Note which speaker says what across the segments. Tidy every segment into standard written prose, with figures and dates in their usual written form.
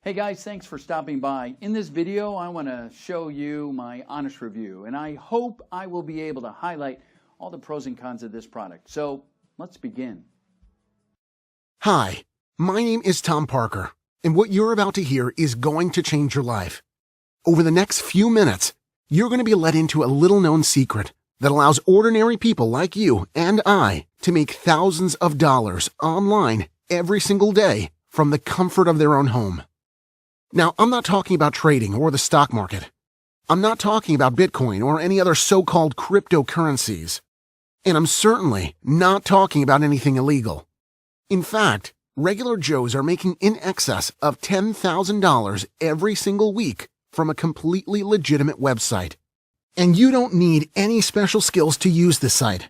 Speaker 1: Hey guys, thanks for stopping by. In this video, I want to show you my honest review, and I hope I will be able to highlight all the pros and cons of this product. So let's begin.
Speaker 2: Hi, my name is Tom Parker, and what you're about to hear is going to change your life. Over the next few minutes, you're going to be led into a little-known secret that allows ordinary people like you and I to make thousands of dollars online every single day from the comfort of their own home. Now, I'm not talking about trading or the stock market. I'm not talking about Bitcoin or any other so-called cryptocurrencies. And I'm certainly not talking about anything illegal. In fact, regular Joes are making in excess of $10,000 every single week from a completely legitimate website. And you don't need any special skills to use this site.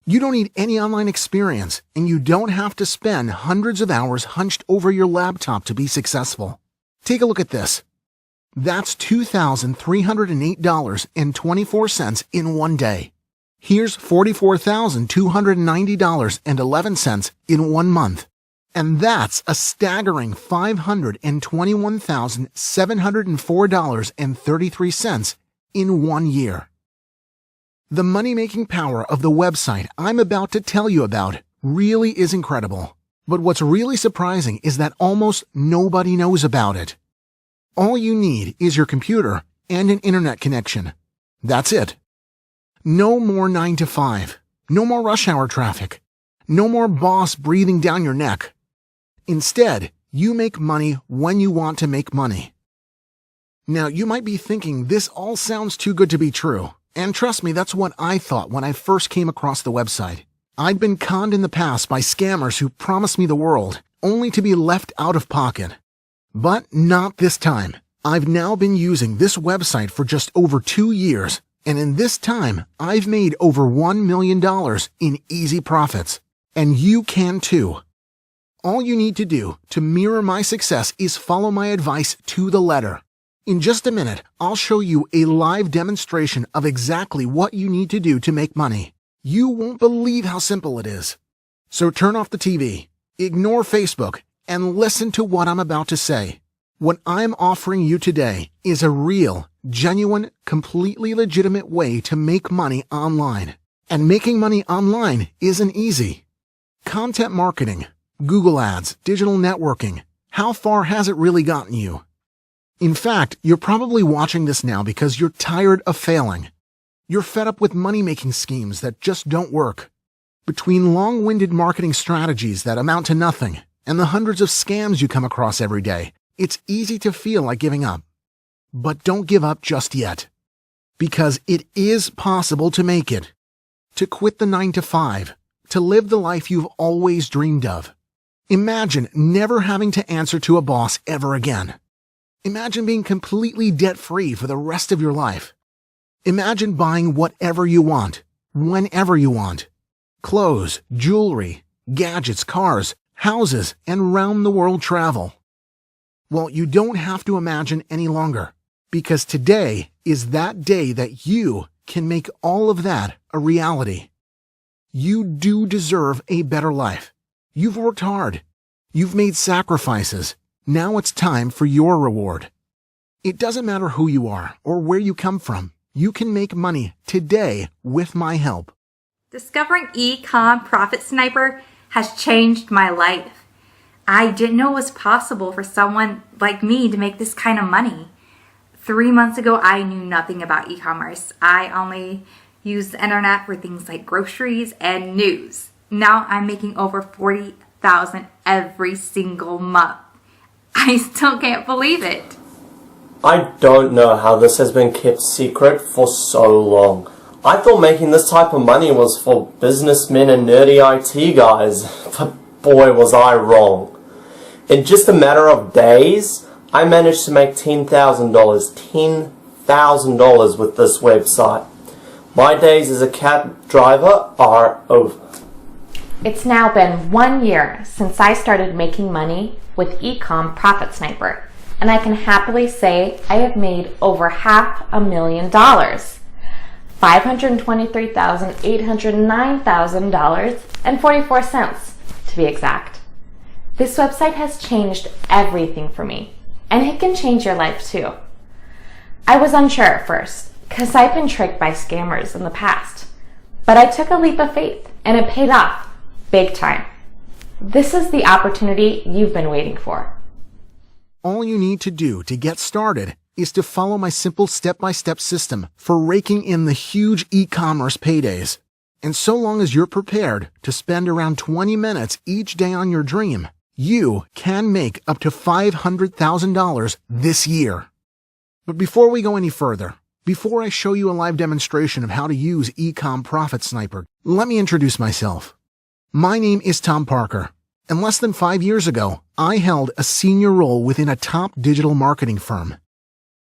Speaker 2: You don't need any online experience, and you don't have to spend hundreds of hours hunched over your laptop to be successful. Take a look at this. That's $2,308.24 in one day. Here's $44,290.11 in 1 month. And that's a staggering $521,704.33 in 1 year. The money-making power of the website I'm about to tell you about really is incredible. But what's really surprising is that almost nobody knows about it. All you need is your computer and an internet connection. That's it. No more 9 to 5. No more rush hour traffic. No more boss breathing down your neck. Instead, you make money when you want to make money. Now, you might be thinking this all sounds too good to be true. And trust me, that's what I thought when I first came across the website. I'd been conned in the past by scammers who promised me the world, only to be left out of pocket. But not this time. I've now been using this website for just over 2 years, and in this time, I've made over $1 million in easy profits. And you can too. All you need to do to mirror my success is follow my advice to the letter. In just a minute, I'll show you a live demonstration of exactly what you need to do to make money. You won't believe how simple it is. So turn off the TV, ignore Facebook, and listen to what I'm about to say. What I'm offering you today is a real, genuine, completely legitimate way to make money online. And making money online isn't easy. Content marketing, Google Ads, digital networking, how far has it really gotten you? In fact, you're probably watching this now because you're tired of failing. You're fed up with money-making schemes that just don't work. Between long-winded marketing strategies that amount to nothing and the hundreds of scams you come across every day, it's easy to feel like giving up. But don't give up just yet. Because it is possible to make it. To quit the 9 to 5. To live the life you've always dreamed of. Imagine never having to answer to a boss ever again. Imagine being completely debt-free for the rest of your life. Imagine buying whatever you want, whenever you want. Clothes, jewelry, gadgets, cars, houses, and round-the-world travel. Well, you don't have to imagine any longer, because today is that day that you can make all of that a reality. You do deserve a better life. You've worked hard. You've made sacrifices. Now it's time for your reward. It doesn't matter who you are or where you come from. You can make money today with my help.
Speaker 3: Discovering Ecom Profit Sniper has changed my life. I didn't know it was possible for someone like me to make this kind of money. 3 months ago, I knew nothing about e-commerce. I only used the internet for things like groceries and news. Now I'm making over $40,000 every single month. I still can't believe it.
Speaker 4: I don't know how this has been kept secret for so long. I thought making this type of money was for businessmen and nerdy IT guys, but boy was I wrong. In just a matter of days, I managed to make $10,000 with this website. My days as a cab driver are over.
Speaker 5: It's now been 1 year since I started making money with Ecom Profit Sniper, and I can happily say I have made over $500,000, $523,809.44 to be exact. This website has changed everything for me. and it can change your life too. I was unsure at first, because I've been tricked by scammers in the past. But I took a leap of faith, and it paid off, big time. This is the opportunity you've been waiting for.
Speaker 2: All you need to do to get started is to follow my simple step-by-step system for raking in the huge e-commerce paydays. And so long as you're prepared to spend around 20 minutes each day on your dream, you can make up to $500,000 this year. But before we go any further, before I show you a live demonstration of how to use eCom Profit Sniper, let me introduce myself. My name is Tom Parker, and less than 5 years ago, I held a senior role within a top digital marketing firm.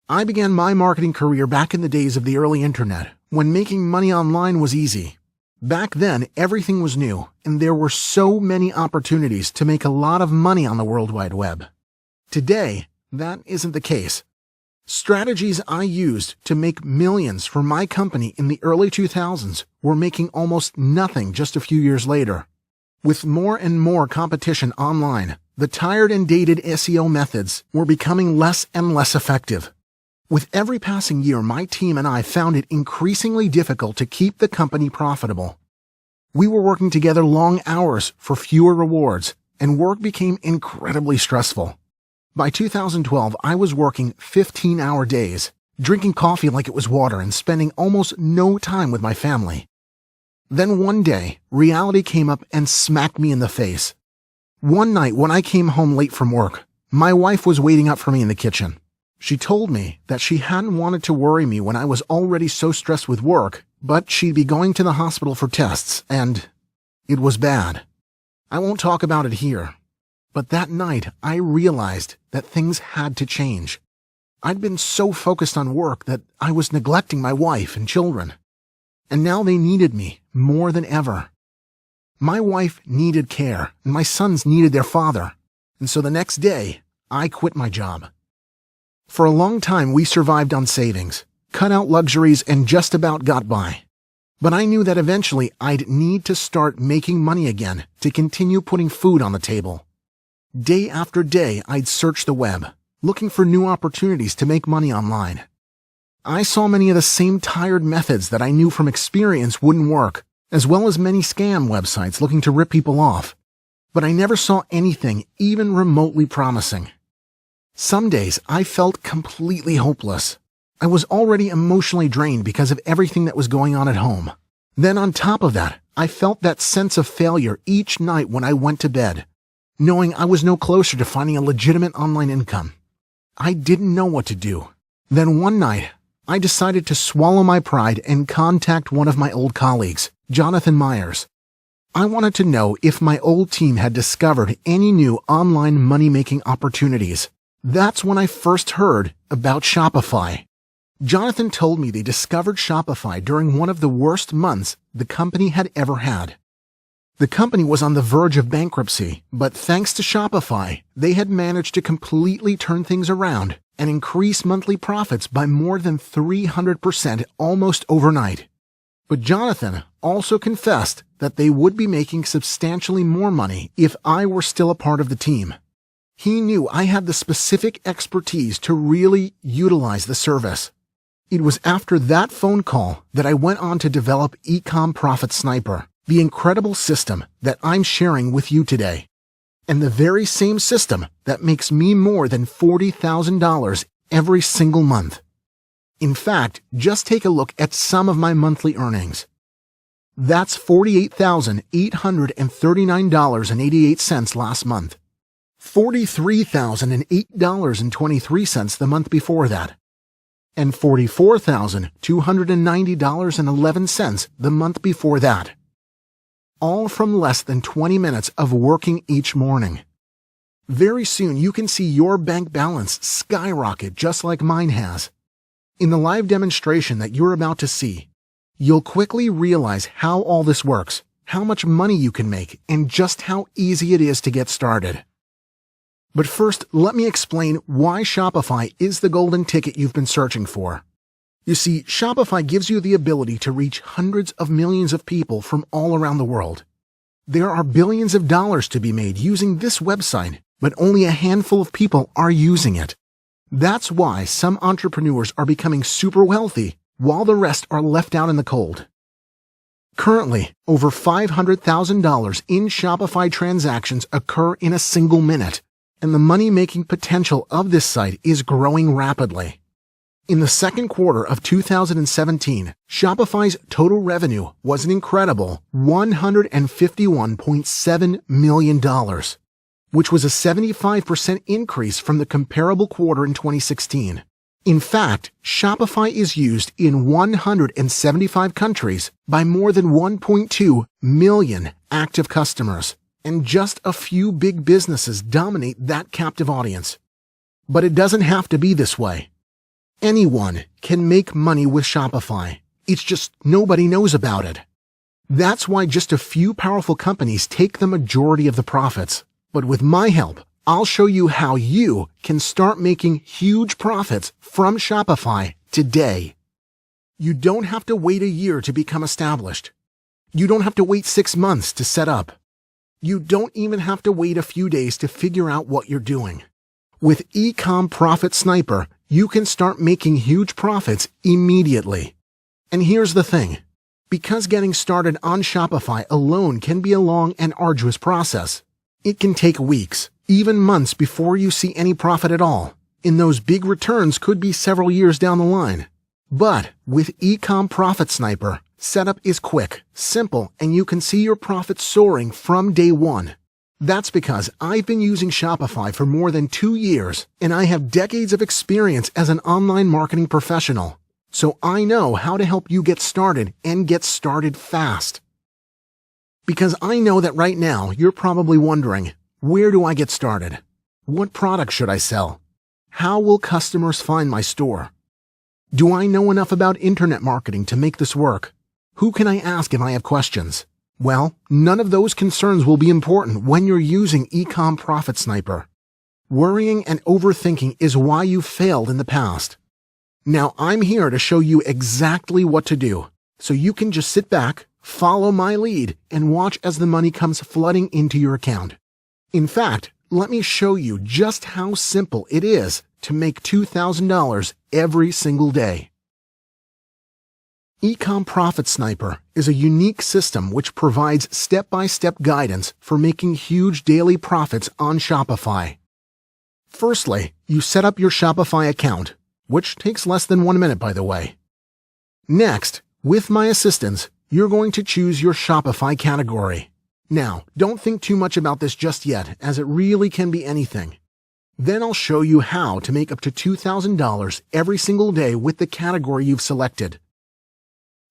Speaker 2: I began my marketing career back in the days of the early internet, when making money online was easy. Back then, everything was new, and there were so many opportunities to make a lot of money on the World Wide Web. Today, that isn't the case. Strategies I used to make millions for my company in the early 2000s were making almost nothing just a few years later. With more and more competition online, the tired and dated SEO methods were becoming less and less effective. With every passing year, my team and I found it increasingly difficult to keep the company profitable. We were working together long hours for fewer rewards, and work became incredibly stressful. By 2012, I was working 15-hour days, drinking coffee like it was water, and spending almost no time with my family. Then one day, reality came up and smacked me in the face. One night when I came home late from work, my wife was waiting up for me in the kitchen. She told me that she hadn't wanted to worry me when I was already so stressed with work, but she'd be going to the hospital for tests, and it was bad. I won't talk about it here. But that night, I realized that things had to change. I'd been so focused on work that I was neglecting my wife and children. And now they needed me more than ever. My wife needed care, and my sons needed their father. And so the next day, I quit my job. For a long time, we survived on savings, cut out luxuries, and just about got by. But I knew that eventually I'd need to start making money again to continue putting food on the table. Day after day, I'd search the web, looking for new opportunities to make money online. I saw many of the same tired methods that I knew from experience wouldn't work, as well as many scam websites looking to rip people off. But I never saw anything even remotely promising. Some days, I felt completely hopeless. I was already emotionally drained because of everything that was going on at home. Then on top of that, I felt that sense of failure each night when I went to bed, knowing I was no closer to finding a legitimate online income. I didn't know what to do. Then one night, I decided to swallow my pride and contact one of my old colleagues, Jonathan Myers. I wanted to know if my old team had discovered any new online money-making opportunities. That's when I first heard about Shopify. Jonathan told me they discovered Shopify during one of the worst months the company had ever had. The company was on the verge of bankruptcy, but thanks to Shopify, they had managed to completely turn things around and increase monthly profits by more than 300% almost overnight. But Jonathan also confessed that they would be making substantially more money if I were still a part of the team. He knew I had the specific expertise to really utilize the service. It was after that phone call that I went on to develop eCom Profit Sniper, the incredible system that I'm sharing with you today, and the very same system that makes me more than $40,000 every single month. In fact, just take a look at some of my monthly earnings. That's $48,839.88 last month, $43,008.23 the month before that, and $44,290.11 the month before that. All from less than 20 minutes of working each morning. Very soon you can see your bank balance skyrocket just like mine has. In the live demonstration that you're about to see, you'll quickly realize how all this works, how much money you can make, and just how easy it is to get started. But first, let me explain why Shopify is the golden ticket you've been searching for. You see, Shopify gives you the ability to reach hundreds of millions of people from all around the world. There are billions of dollars to be made using this website, but only a handful of people are using it. That's why some entrepreneurs are becoming super wealthy while the rest are left out in the cold. Currently, over $500,000 in Shopify transactions occur in a single minute, and the money-making potential of this site is growing rapidly. In the second quarter of 2017, Shopify's total revenue was an incredible $151.7 million, which was a 75% increase from the comparable quarter in 2016. In fact, Shopify is used in 175 countries by more than 1.2 million active customers, and just a few big businesses dominate that captive audience. But it doesn't have to be this way. Anyone can make money with Shopify. It's just nobody knows about it. That's why just a few powerful companies take the majority of the profits. But with my help, I'll show you how you can start making huge profits from Shopify today. You don't have to wait a year to become established. You don't have to wait 6 months to set up. You don't even have to wait a few days to figure out what you're doing. With Ecom Profit Sniper, you can start making huge profits immediately. And here's the thing. Because getting started on Shopify alone can be a long and arduous process. It can take weeks, even months before you see any profit at all, and those big returns could be several years down the line. But with Ecom Profit Sniper, setup is quick, simple, and you can see your profits soaring from day one. That's because I've been using Shopify for more than 2 years, and I have decades of experience as an online marketing professional. So I know how to help you get started and get started fast. Because I know that right now you're probably wondering, where do I get started? What product should I sell? How will customers find my store? Do I know enough about internet marketing to make this work? Who can I ask if I have questions? Well, none of those concerns will be important when you're using Ecom Profit Sniper. Worrying and overthinking is why you failed in the past. Now I'm here to show you exactly what to do, so you can just sit back, follow my lead, and watch as the money comes flooding into your account. In fact, let me show you just how simple it is to make $2,000 every single day. Ecom Profit Sniper is a unique system which provides step-by-step guidance for making huge daily profits on Shopify. Firstly, you set up your Shopify account, which takes less than 1 minute, by the way. Next, with my assistance, you're going to choose your Shopify category. Now, don't think too much about this just yet, as it really can be anything. Then I'll show you how to make up to $2,000 every single day with the category you've selected.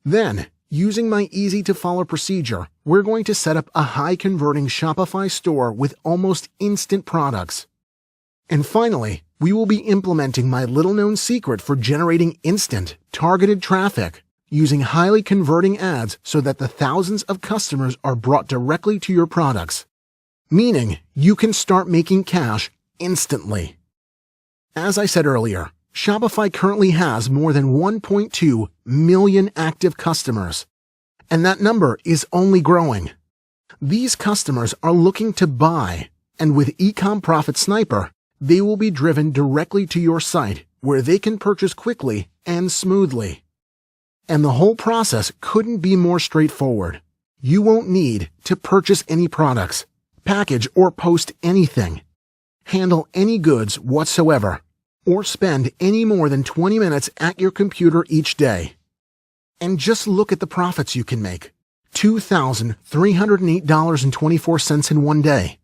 Speaker 2: Then, using my easy-to-follow procedure, we're going to set up a high-converting Shopify store with almost instant products. And finally, we will be implementing my little-known secret for generating instant, targeted traffic, using highly converting ads so that the thousands of customers are brought directly to your products. Meaning, you can start making cash instantly. As I said earlier, Shopify currently has more than 1.2 million active customers, and that number is only growing. These customers are looking to buy, and with Ecom Profit Sniper, they will be driven directly to your site where they can purchase quickly and smoothly. And the whole process couldn't be more straightforward. You won't need to purchase any products, package or post anything, handle any goods whatsoever, or spend any more than 20 minutes at your computer each day. And just look at the profits you can make. $2,308.24 in 1 day.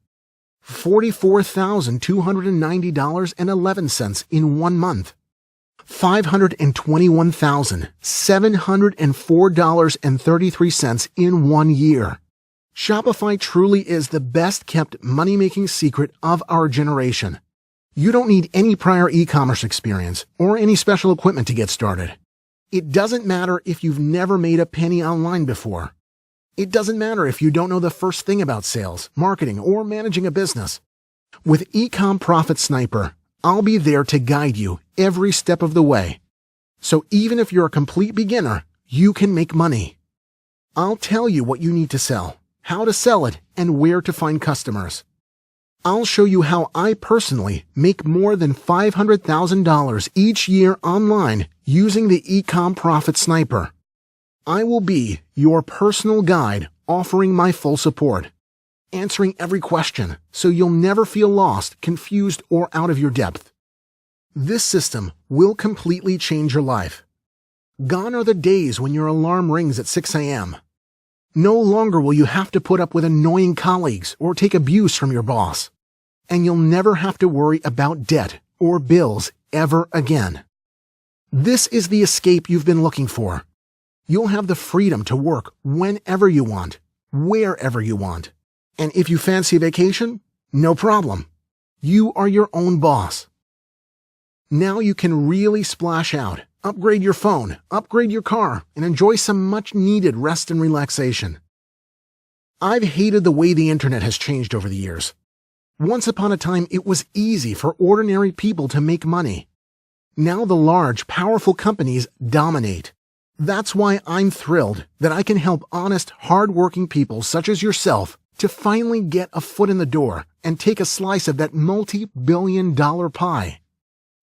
Speaker 2: $44,290.11 in 1 month. $521,704.33 in 1 year. Shopify truly is the best-kept money-making secret of our generation. You don't need any prior e-commerce experience or any special equipment to get started. It doesn't matter if you've never made a penny online before. It doesn't matter if you don't know the first thing about sales, marketing, or managing a business. With Ecom Profit Sniper, I'll be there to guide you every step of the way. So even if you're a complete beginner, you can make money. I'll tell you what you need to sell, how to sell it, and where to find customers. I'll show you how I personally make more than $500,000 each year online using the Ecom Profit Sniper. I will be your personal guide, offering my full support, answering every question so you'll never feel lost, confused, or out of your depth. This system will completely change your life. Gone are the days when your alarm rings at 6 a.m. No longer will you have to put up with annoying colleagues or take abuse from your boss. And you'll never have to worry about debt or bills ever again. This is the escape you've been looking for. You'll have the freedom to work whenever you want, wherever you want. And if you fancy a vacation, no problem. You are your own boss. Now you can really splash out, upgrade your phone, upgrade your car, and enjoy some much-needed rest and relaxation. I've hated the way the internet has changed over the years. Once upon a time, it was easy for ordinary people to make money. Now the large, powerful companies dominate. That's why I'm thrilled that I can help honest, hard-working people such as yourself to finally get a foot in the door and take a slice of that multi-billion-dollar pie.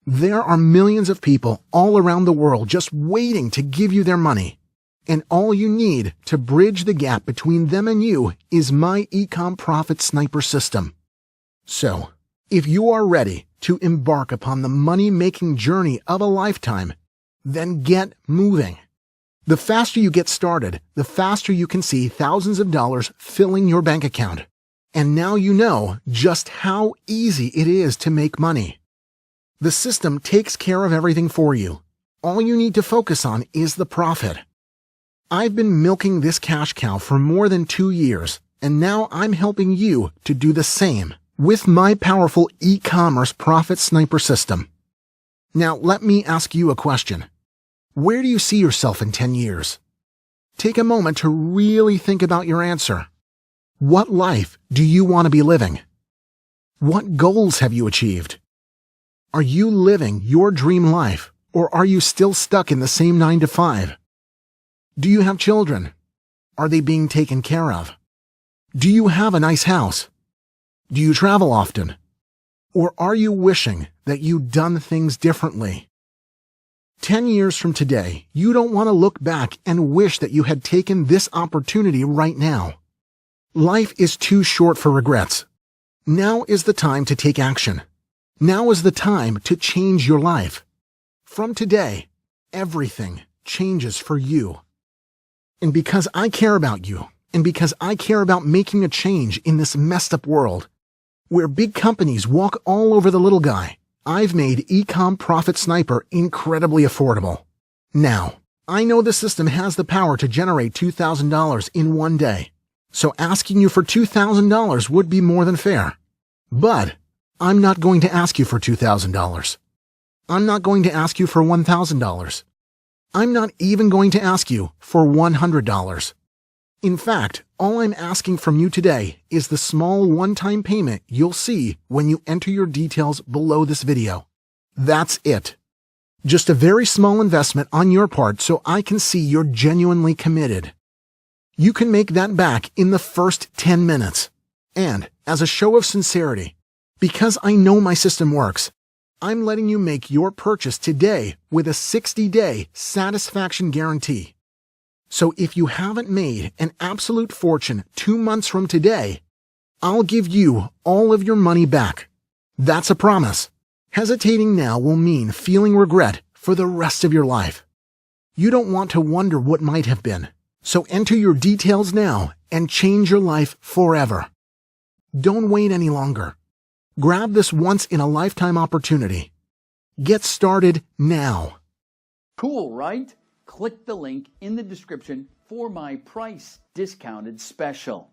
Speaker 2: There are millions of people all around the world just waiting to give you their money. And all you need to bridge the gap between them and you is my Ecom Profit Sniper system. So, if you are ready to embark upon the money-making journey of a lifetime, then get moving. The faster you get started, the faster you can see thousands of dollars filling your bank account. And now you know just how easy it is to make money. The system takes care of everything for you. All you need to focus on is the profit. I've been milking this cash cow for more than 2 years, and now I'm helping you to do the same with my powerful e-commerce profit sniper system. Now let me ask you a question. Where do you see yourself in 10 years? Take a moment to really think about your answer. What life do you want to be living? What goals have you achieved? Are you living your dream life, or are you still stuck in the same 9 to 5? Do you have children? Are they being taken care of? Do you have a nice house? Do you travel often? Or are you wishing that you'd done things differently? 10 years from today, you don't want to look back and wish that you had taken this opportunity right now. Life is too short for regrets. Now is the time to take action. Now is the time to change your life. From today, everything changes for you. And because I care about you, and because I care about making a change in this messed up world, where big companies walk all over the little guy, I've made Ecom Profit Sniper incredibly affordable. Now, I know the system has the power to generate $2,000 in one day, so asking you for $2,000 would be more than fair. But I'm not going to ask you for $2,000. I'm not going to ask you for $1,000. I'm not even going to ask you for $100. In fact, all I'm asking from you today is the small one-time payment you'll see when you enter your details below this video. That's it. Just a very small investment on your part so I can see you're genuinely committed. You can make that back in the first 10 minutes. And as a show of sincerity, because I know my system works, I'm letting you make your purchase today with a 60-day satisfaction guarantee. So if you haven't made an absolute fortune 2 months from today, I'll give you all of your money back. That's a promise. Hesitating now will mean feeling regret for the rest of your life. You don't want to wonder what might have been, so enter your details now and change your life forever. Don't wait any longer. Grab this once-in-a-lifetime opportunity. Get started now.
Speaker 1: Cool, right? Click the link in the description for my price discounted special.